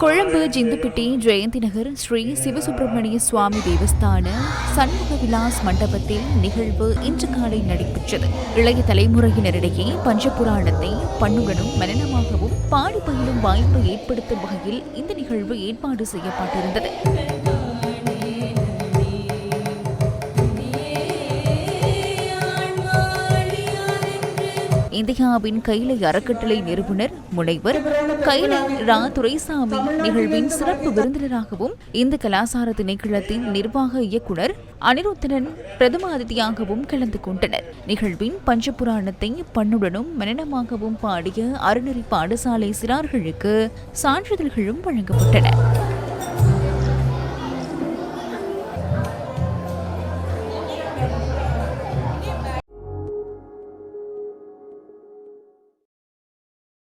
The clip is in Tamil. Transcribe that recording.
கொழும்பு ஜிந்துப்பிட்டி ஜெயந்தி நகர் ஸ்ரீ சிவசுப்பிரமணிய சுவாமி தேவஸ்தான சண்முக விலாஸ் மண்டபத்தில் நிகழ்வு இன்று காலை நடைபெற்றது. இளைய தலைமுறையினரிடையே பஞ்சபுராணத்தை பண்ணுடனும் மனனமாகவும் பாடி பயிலும் வாய்ப்பை ஏற்படுத்தும் வகையில் இந்த நிகழ்வு ஏற்பாடு செய்யப்பட்டிருந்தது. இந்தியாவின் கைலை அறக்கட்டளை நிறுவனர் முனைவர் கைலை ரா துரைசாமி நிகழ்வின் சிறப்பு விருந்தினராகவும், இந்து கலாசார திணைக்களத்தின் நிர்வாக இயக்குனர் அனிருத்தனன் பிரதம அதிதியாகவும் கலந்து கொண்டனர். நிகழ்வின் பஞ்சபுராணத்தை பண்ணுடனும் மனனமாகவும் பாடிய அறநெறி பாடசாலை சிறார்களுக்கு சான்றிதழ்களும் வழங்கப்பட்டன.